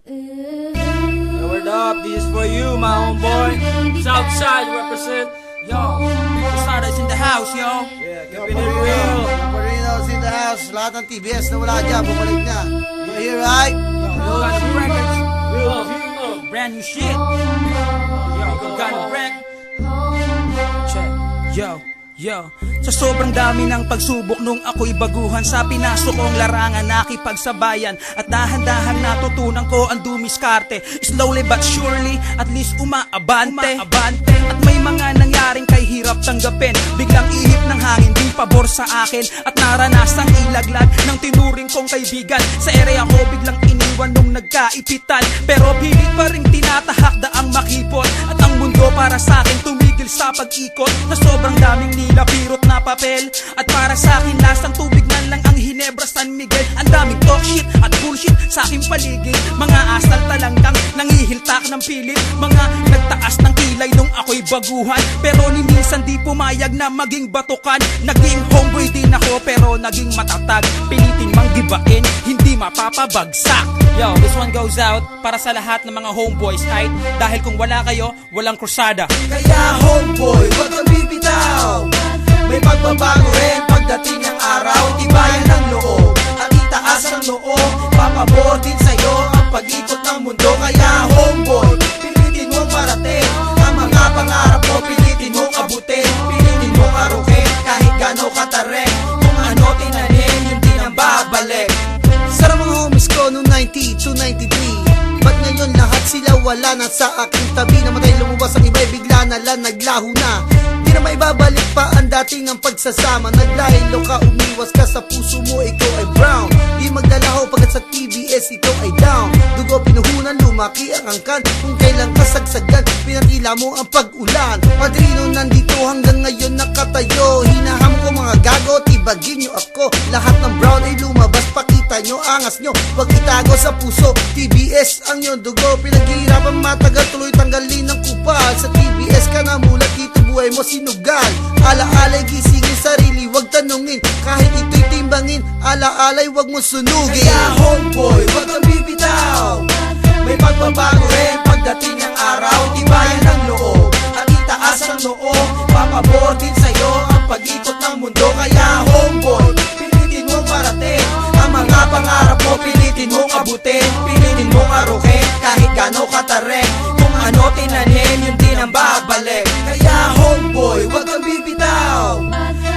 Yo, word up, this is for you, my homeboy. Southside represent. Yo, Posada's in the house, yo. Yeah, keeping it real. Marino's in the house. Lahat ng TBS na wala dyan, bumalik na. You hear, right? Yo, Gano Records. Brand new shit. Yo, Gano Records. Check. Yo, sa sobrang dami ng pagsubok nung ako'y baguhan, sa pinasok kong larangan nakipagsabayan, at dahan-dahan natutunan ko ang dumiskarte. Slowly but surely, at least umaabante. At may mga nangyaring kay hirap tanggapin, biglang ihip ng hangin di pabor sa akin, at naranasang ilaglag ng tinuring kong kaibigan. Sa area ko biglang iniwan nung nagkaipitan, pero pilit pa rin tinatahak daang makipot, at ang mundo para sa akin tumigil sa pag-ikot. Na sobrang daming nilapirot na papel, at para sa akin lasang tubig man lang ang Hinebra San Miguel. Ang daming talk shit at bullshit sa aking paligid, mga asal talanggang nangihiltak ng pilit, mga nagtaas ng kilay nung ako'y baguhan, pero ni minsan di pumayag na maging batukan. Naging homeboy din ako pero naging matatag, pilitin mang gibain, hindi mapapabagsak. Yo, this one goes out para sa lahat ng mga homeboys, right? Dahil kung wala kayo, walang krusada. Kaya homeboy, wag kang bibitaw. May pagbabago rin pagdating ng araw. Tibayan ng loob at itaas ang noo. Papabor din sa'yo ang pag-ikot ng mundo. Kaya homeboy, pilitin mong parating ang mga pangarap mo, pilitin mong abutin, pilitin mong arukin kahit gano'ng katarek. Kung ano tinanim, yun din ang babalik. Sarap mga homies ko noong 90 to 93. Ba't ngayon lahat sila wala na sa aking tabi? Namatay lumabas ang iba'y bigla na lang naglaho na. Di na maibabalik pa ang dating ang pagsasama. Naglahilo ka, umiwas ka sa puso mo, ikaw ay brown. Di magdalaho pagkat sa TBS ikaw ay down. Dugo pinuhunan, lumaki ang angkan. Kung kailan kasagsagan, pinatila mo ang pag-ulan. Padrino nandito hanggang ngayon nakatayo. Hinaham ko mga gago, tibagin nyo ako. Lahat ng brown ay lumabas, pakita nyo angas nyo. Wag itago sa puso, TBS ang iyong dugo. Pinaghihirapan matagal, tuloy tanggalin ng kupal. Sa TBS ka na mulat, dito buhay mo sinugal. Ala-alay gisingin sarili, wag tanungin. Kahit ito'y timbangin, ala-alay wag mo sunugin. Kaya homeboy, wag kang bibitaw. May pagbabago rin pagdating ng araw. Tibayan ng loob at itaas ang noo. Papabor din sa'yo ang pag-ikot ng mundo. Kaya homeboy, pilitin mong parating ang mga pangarap mo, pilitin mong abutin, pilitin mong arukin kahit gano'ng katarek. Kung ano tinanim, yun din ang babalik. Kaya homeboy, wag kang bibitaw.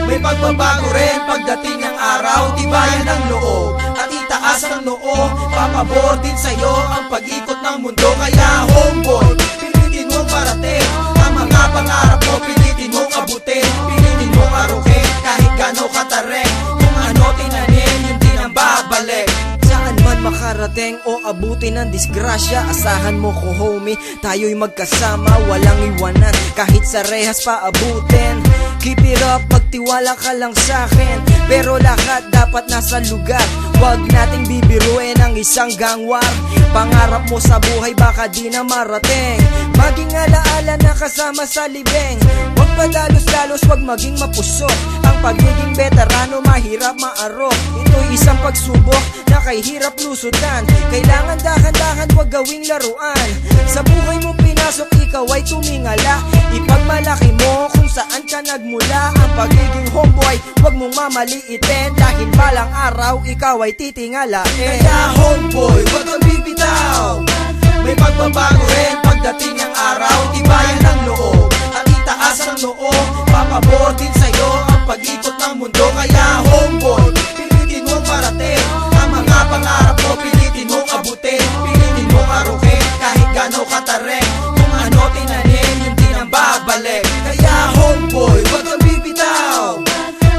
May pagbabago rin pagdating ng araw. Tibayan ng loob at itaas ang noo. Papabor din sa'yo ang pag-ikot ng mundo. Kaya homeboy, pilitin mong parating ang mga pangarap mo, pilitin mong abutin, pilitin mong arukin kahit gano'ng katarek. Kung ano tinanim, yun din ang babalik. Saan man makarating o abutin ng disgrasya, asahan mo ko homie, tayo'y magkasama, walang iwanan kahit sa rehas pa abutin. Keep it up, magtiwala ka lang sa'kin, pero lahat dapat nasa lugar. Huwag nating bibiruin ang isang gangwar. Pangarap mo sa buhay baka di na marating, maging alaala na kasama sa libeng. Huwag padalos-dalos, huwag maging mapusok. Ang pagiging veterano mahirap maarok. Ito'y isang pagsubok na kay hirap lusutan. Kailangan dahan-dahan, huwag gawing laruan. Sa buhay mo pinasok, ikaw ay tumingala. Ipagmalaki mo kung saan ka nagmula. Ang pagiging homeboy, huwag mong mamaliitin, dahil balang araw ikaw ay titingalain. Kaya homeboy, wag kang bibitaw. May pagbabago rin pagdating ng araw. Tibayan ng loob at itaas ang noo. Papabor din sa'yo ang pag-ikot ng mundo. Kaya homeboy, pilitin mong parating ang mga pangarap mo, pilitin mong abutin, pilitin mong arukin kahit gano'ng katarek. Kung ano tinanim, yun din ang babalik. Kaya homeboy, wag kang bibitaw.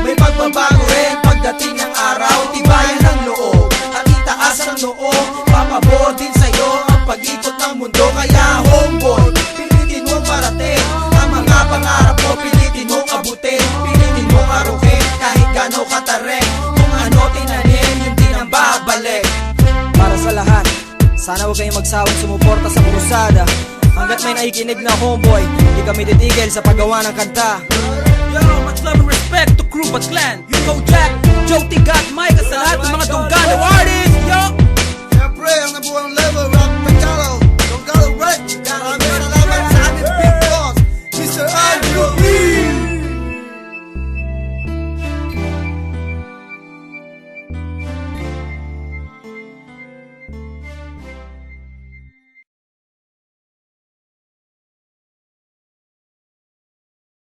May pagbabago rin pagdating ng araw. Tibayan ng loob at itaas ang noo. Papabor din sa'yo ang pag-ikot ng mundo. Kaya homeboy, pilitin mong parating ang mga pangarap mo, pilitin mong abutin, pilitin mong arukin kahit gano'ng katarek. Kung ano tinanim, yun din ang babalik. Para sa lahat, sana huwag kayong magsawang sumuporta sa krusada. Hanggat may nakikinig na homeboy, hindi kami titigil sa paggawa ng kanta. Yo, much love and respect to crew but clan. You go Jack, Joe Tigat, Mike, sa lahat ng mga Dugano artists. Yo!